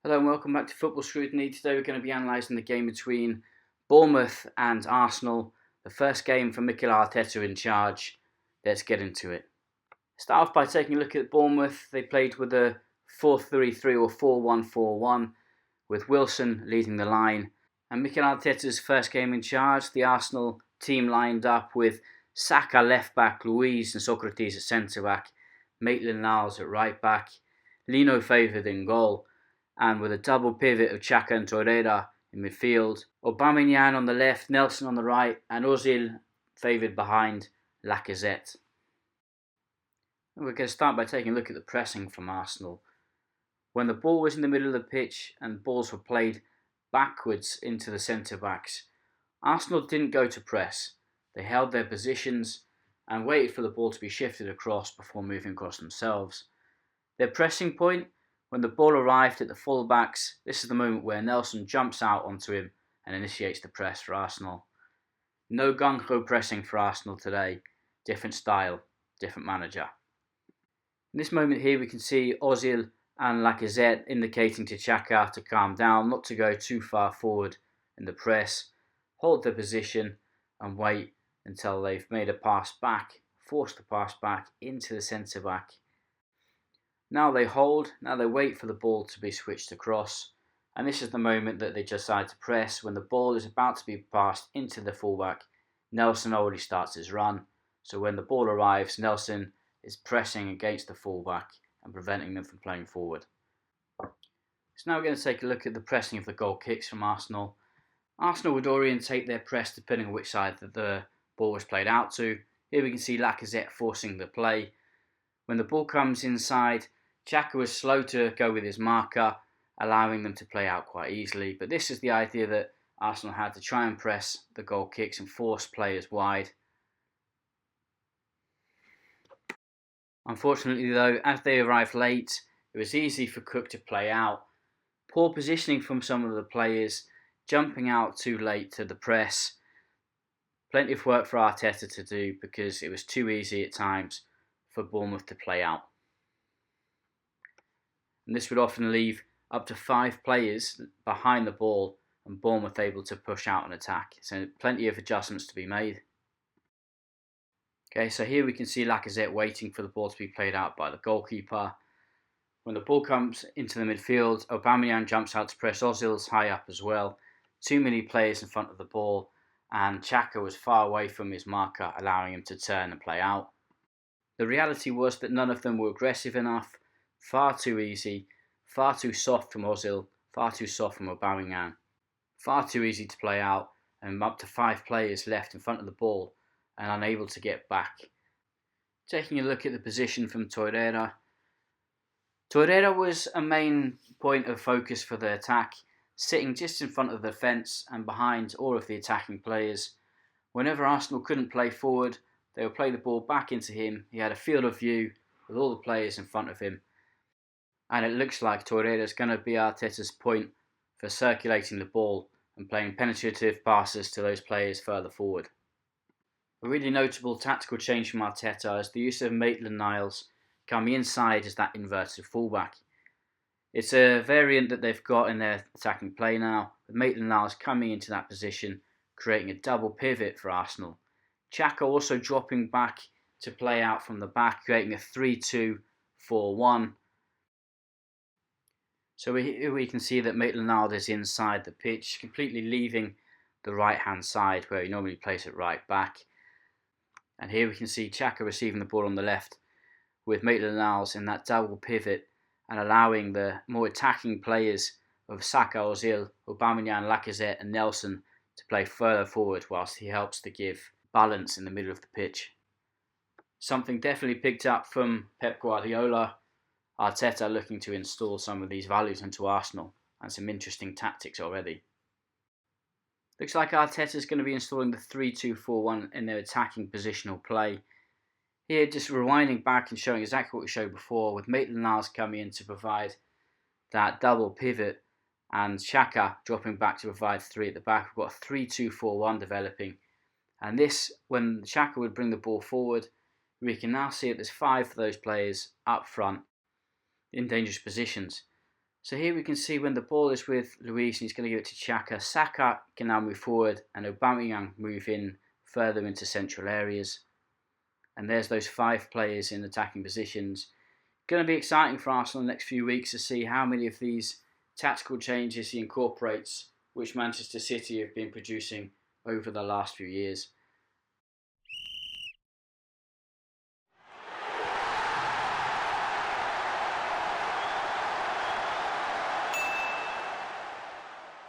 Hello and welcome back to Football Scrutiny. Today we're going to be analysing the game between Bournemouth and Arsenal. The first game for Mikel Arteta in charge. Let's get into it. Start off by taking a look at Bournemouth. They played with a 4-3-3 or 4-1-4-1 with Wilson leading the line. And Mikel Arteta's first game in charge, the Arsenal team lined up with Xhaka left back, Luiz and Socrates at centre back, Maitland Niles at right back, Lino favoured in goal, and with a double pivot of Xhaka and Toure in midfield, Aubameyang on the left, Nelson on the right, and Ozil favoured behind Lacazette. We're going to start by taking a look at the pressing from Arsenal. When the ball was in the middle of the pitch and balls were played backwards into the centre-backs, Arsenal didn't go to press. They held their positions and waited for the ball to be shifted across before moving across themselves. Their pressing point, when the ball arrived at the fullbacks, this is the moment where Nelson jumps out onto him and initiates the press for Arsenal. No gung-ho pressing for Arsenal today. Different style, different manager. In this moment here we can see Ozil and Lacazette indicating to Xhaka to calm down, not to go too far forward in the press, hold their position and wait until they've made a pass back, force the pass back into the centre-back. Now they hold, now they wait for the ball to be switched across, and this is the moment that they decide to press. When the ball is about to be passed into the fullback, Nelson already starts his run, so when the ball arrives, Nelson is pressing against the fullback and preventing them from playing forward. So now we're going to take a look at the pressing of the goal kicks from Arsenal. Arsenal would orientate their press depending on which side that the ball was played out to. Here we can see Lacazette forcing the play. When the ball comes inside, Xhaka was slow to go with his marker, allowing them to play out quite easily. But this is the idea that Arsenal had, to try and press the goal kicks and force players wide. Unfortunately though, as they arrived late, it was easy for Cook to play out. Poor positioning from some of the players, jumping out too late to the press. Plenty of work for Arteta to do because it was too easy at times for Bournemouth to play out. And this would often leave up to 5 players behind the ball and Bournemouth able to push out and attack. So plenty of adjustments to be made. Okay, so here we can see Lacazette waiting for the ball to be played out by the goalkeeper. When the ball comes into the midfield, Aubameyang jumps out to press. Ozil's high up as well. Too many players in front of the ball, and Xhaka was far away from his marker, allowing him to turn and play out. The reality was that none of them were aggressive enough. Far too easy, far too soft from Ozil, far too soft from Aubameyang. Far too easy to play out, and up to 5 players left in front of the ball and unable to get back. Taking a look at the position from Toure. Toure was a main point of focus for the attack, sitting just in front of the fence and behind all of the attacking players. Whenever Arsenal couldn't play forward, they would play the ball back into him. He had a field of view with all the players in front of him. And it looks like Toure is going to be Arteta's point for circulating the ball and playing penetrative passes to those players further forward. A really notable tactical change from Arteta is the use of Maitland Niles coming inside as that inverted fullback. It's a variant that they've got in their attacking play now, with Maitland Niles coming into that position, creating a double pivot for Arsenal. Xhaka also dropping back to play out from the back, creating a 3-2-4-1. So we can see that Maitland Niles is inside the pitch, completely leaving the right-hand side where he normally plays at right back. And here we can see Xhaka receiving the ball on the left with Maitland Niles in that double pivot and allowing the more attacking players of Xhaka, Ozil, Aubameyang, Lacazette and Nelson to play further forward whilst he helps to give balance in the middle of the pitch. Something definitely picked up from Pep Guardiola. Arteta looking to install some of these values into Arsenal and some interesting tactics already. Looks like Arteta's going to be installing the 3-2-4-1 in their attacking positional play. Here, just rewinding back and showing exactly what we showed before, with Maitland Niles coming in to provide that double pivot and Xhaka dropping back to provide 3 at the back. We've got a 3-2-4-1 developing. And this, when Xhaka would bring the ball forward, we can now see that there's 5 of those players up front in dangerous positions. So here we can see when the ball is with Luis and he's going to give it to Xhaka. Saka can now move forward and Aubameyang move in further into central areas. And there's those 5 players in attacking positions. Going to be exciting for Arsenal in the next few weeks to see how many of these tactical changes he incorporates, which Manchester City have been producing over the last few years.